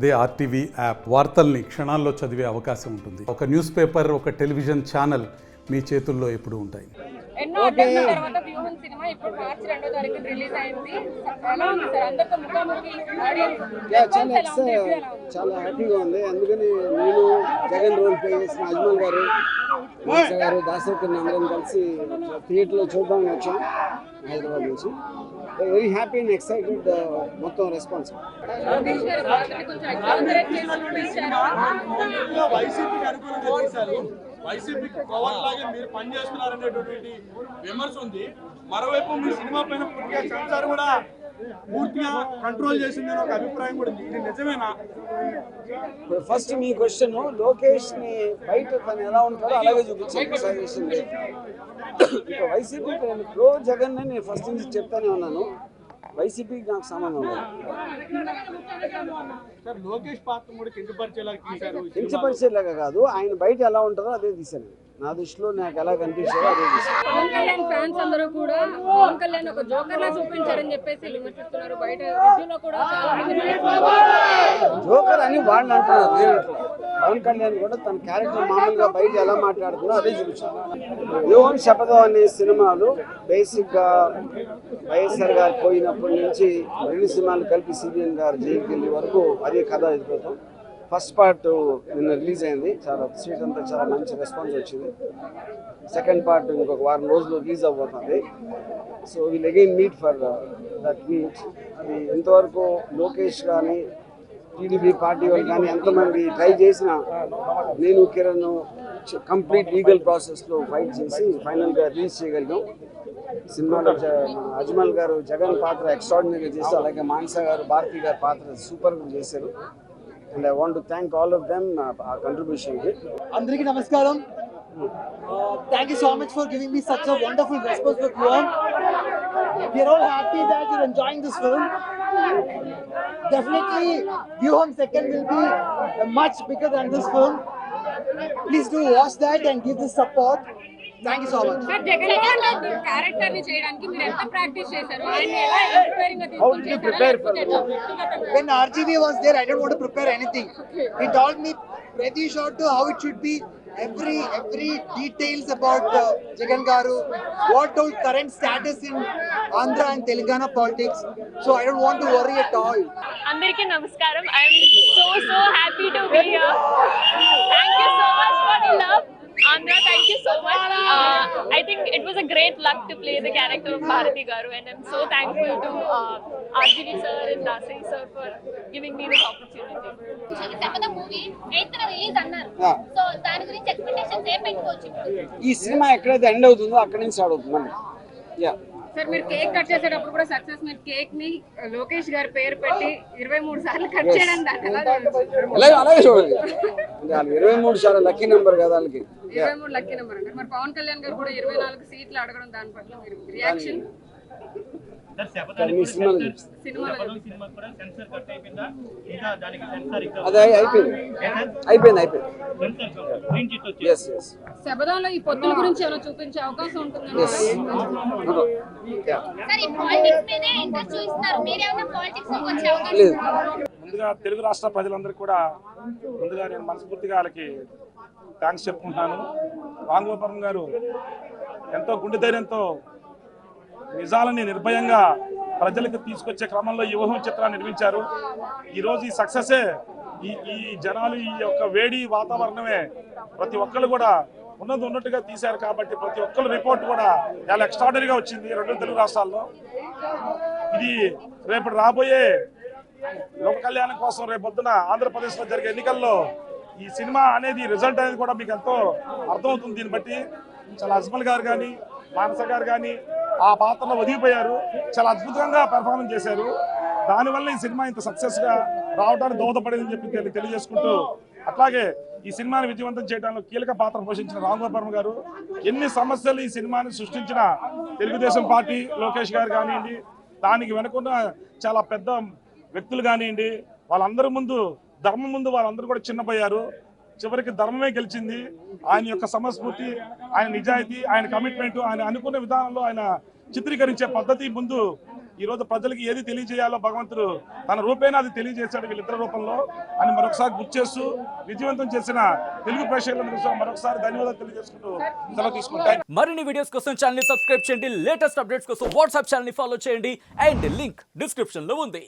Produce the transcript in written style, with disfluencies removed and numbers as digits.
అదే RTV app వార్తల్ని క్షణాల్లో చదివే అవకాశం ఉంటుంది. ఒక న్యూస్ పేపర్, ఒక టెలివిజన్ ఛానల్ మీ చేతుల్లో ఎప్పుడూ ఉంటాయి. ఎన్నో అడ్డంకుల తర్వాత వ్యూహం సినిమా ఇప్పుడు మార్చి 2వ తారీఖున రిలీజ్ అయింది. ఎలా ఉంది సార్? అందరితో ముఖాముఖి చాలా హ్యాపీగా ఉంది. అందుకని నేను జగన్ రోల్ ప్లే చేసిన అజ్మల్ గారు, మాస గారు, దాసరి అందరం కలిసి థియేటర్లో చూద్దామని వచ్చాం హైదరాబాద్ నుంచి. Very happy and excited. మొత్తం రెస్పాన్స్ వైసీపీకి పవర్ లాగే మీరు పనిచేస్తున్నారనేటువంటి విమర్శ ఉంది. మరోవైపు మీ సినిమా పైన పూర్తిగా సెన్సార్ కూడా పూర్తిగా కంట్రోల్ చేసిందని ఒక అభిప్రాయం కూడా ఉంది. ఇది నిజమేనా? ఫస్ట్ మీ క్వశ్చన్, లోకేష్ ని బయట తను ఎలా ఉంటాడో అలాగే చూపించాను సజెషన్. ఇక వైసీపీకి నేను ప్రో జగన్ నేను ఫస్ట్ నుంచి చెప్తానే ఉన్నాను. వైసీపీకి నాకు సంబంధం లేదు. లోకేష్ పాత్ర కూడా కించపరిచేలాగా తీశారు. కించపరిచేలాగా కాదు, ఆయన బయట ఎలా ఉంటారో అదే తీశాను. నా దృష్టిలో నాకు ఎలా కనిపించారో అదే తీశాను. పవన్ కళ్యాణ్ ఫ్యాన్స్ అందరూ కూడా పవన్ కళ్యాణ్ ఒక జోకర్ లా చూపించారని చెప్పేసి విమర్శిస్తున్నారు. బయట రివ్యూలో కూడా చాలా మంది జోకర్ అని వాళ్ళు అంటున్నారు, నేను అంటున్నాను. పవన్ కళ్యాణ్ కూడా తన క్యారెక్టర్ మామూలుగా బయట ఎలా మాట్లాడుతున్నా అదే చూపించాను. యోన్ శపథం అనే సినిమాలు బేసిక్గా వైఎస్ఆర్ గారు పోయినప్పటి నుంచి 2 సినిమాలు కలిపి సిబిఎన్ గారు జైలుకి వెళ్ళే వరకు అదే కథ ఎదుగుతాం. ఫస్ట్ పార్ట్ నిన్న రిలీజ్ అయింది. చాలా స్వీట్ అంతా చాలా మంచి రెస్పాన్స్ వచ్చింది. సెకండ్ పార్ట్ ఇంకొక వారం రోజులు రిలీజ్ అవ్వబోతుంది. So will again meet for that meet. అది ఎంతవరకు లోకేష్ కానీ టీడీపీ పార్టీ వాళ్ళు కానీ ఎంతమంది ట్రై చేసినా నేను కిరణ్ కంప్లీట్ లీగల్ ప్రాసెస్లో ఫైట్ చేసి ఫైనల్గా రిలీజ్ చేయగలిగాం. సినిమాలో అజ్మల్ గారు జగన్ పాత్ర ఎక్స్ట్రాడినరీగా చేశారు. అలాగే మానస గారు, భారతి గారి పాత్ర సూపర్గా చేశారు. And I want to thank all of them our contribution. Andariki namaskaram. Thank you so much for giving me such a wonderful response for Vyuham. We are all happy that you're enjoying this film. Definitely Vyuham second will be much bigger than this film. Please do watch that and give this support. Thank you so much. Sir, Jagan గారి character ని చేయడానికి మీరు ఎంత practice చేశారు? ఆయన ఎలా inspiring గా How did you prepare for it? When RGV was there, I didn't want to prepare anything. He told me pretty short to how it should be. Every details about Jagan Garu, what all current status in Andhra and Telangana politics. So I don't want to worry at all. Andariki namaskaram. I am so happy to be here. Thank you so much for the love. Andhra, thank you so much. I think it was a great luck to play the character of Bharati Garu, and I'm so thankful to RGV sir and Dasari sir for giving me this opportunity. శపథం movie 8th release అన్నారు. So దాని గురించి expectations ఏం పెట్టుకోవచ్చు? ఈ cinema ఎక్కడైతే end అవుతుందో అక్కడి నుంచి స్టార్ట్ అవుతుంది. యా సార్, మీరు కేక్ కట్ చేసేటప్పుడు కూడా సక్సెస్. మీరు కేక్ ని లోకేష్ గారి పేరు పెట్టి 23 సార్లు కట్ చేయడం దాన్ని ఎలా అలాగే చూడాలి. 23 చాలా లక్కీ నెంబర్ కదా వాళ్ళకి. 23 లక్కీ నెంబర్ అంటారు. మరి పవన్ కళ్యాణ్ గారు కూడా 24 సీట్లు అడగడం, దాని పట్ల మీరు రియాక్షన్? అదే అయిపోయింది. శబదంలో ఈ పొత్తుల గురించి ఏమైనా చూపించే అవకాశం ఉంటుందండి? సార్, ఈ పాలిటిక్స్ మీదే ఇంట్రెస్ట్ చూపిస్తున్నారు. మీరేమైనా పాలిటిక్స్ లోకి వచ్చే అవకాశం? ముందుగా తెలుగు రాష్ట్ర ప్రజలందరికీ కూడా ముందుగా నేను మనస్ఫూర్తిగా వాళ్ళకి థ్యాంక్స్ చెప్పుకుంటున్నాను. రాంగోపాలం గారు ఎంతో గుండె ధైర్యంతో నిజాలని నిర్భయంగా ప్రజలకు తీసుకొచ్చే క్రమంలో ఈ వ్యూహం చిత్రాన్ని నిర్మించారు. ఈరోజు ఈ సక్సెసే ఈ జనాలు ఈ యొక్క వేడి వాతావరణమే ప్రతి ఒక్కరు కూడా ఉన్నట్టుగా తీశారు. కాబట్టి ప్రతి ఒక్కరు రిపోర్ట్ కూడా చాలా ఎక్స్ట్రాడనరీగా వచ్చింది 2 తెలుగు రాష్ట్రాల్లో. ఇది రేపు రాబోయే లోక కళ్యాణం కోసం రేపొద్దున ఆంధ్రప్రదేశ్లో జరిగే ఎన్నికల్లో ఈ సినిమా అనేది రిజల్ట్ అనేది కూడా మీకు ఎంతో అర్థమవుతుంది. దీన్ని బట్టి చాలా అజ్మల్ గారు కానీ మానస గారు కానీ ఆ పాత్రలో ఒదిగిపోయారు. చాలా అద్భుతంగా పెర్ఫార్మెన్స్ చేశారు. దానివల్ల ఈ సినిమా ఇంత సక్సెస్గా రావడానికి దోహదపడిందని చెప్పి తెలియజేసుకుంటూ, అట్లాగే ఈ సినిమాని విజయవంతం చేయడంలో కీలక పాత్ర పోషించిన రాంగోపాలం గారు, ఎన్ని సమస్యలు ఈ సినిమాని సృష్టించిన తెలుగుదేశం పార్టీ లోకేష్ గారు కానివ్వండి, దానికి వెనుకున్న చాలా పెద్ద వ్యక్తులు కానివ్వండి, వాళ్ళందరి ముందు ధర్మం ముందు వాళ్ళందరూ కూడా చిన్నపోయారు. చివరికి ధర్మమే గెలిచింది. ఆయన యొక్క సమస్ఫూర్తి, ఆయన నిజాయితీ, ఆయన కమిట్మెంట్, ఆయన అనుకున్న విధానంలో ఆయన చిత్రీకరించే పద్ధతి ముందు ఈ రోజు ప్రజలకు ఏది తెలియజేయాలో భగవంతుడు తన రూపేణా అది తెలియజేశాడు వీళ్ళిద్దరి రూపంలో అని మరొకసారి గుర్తు చేస్తూ విజయవంతం చేసిన తెలుగు ప్రేక్షకులందరూ మరొకసారి ధన్యవాదాలు తెలియజేసుకుంటూ సెలవు తీసుకుంటాను. మరిన్ని వీడియోస్ కోసం ఛానల్ ని సబ్స్క్రైబ్ చేయండి, లేటెస్ట్ అప్డేట్స్ కోసం వాట్సాప్ ఛానల్ ని ఫాలో చేయండి అండ్ లింక్ డిస్క్రిప్షన్ లో ఉంది.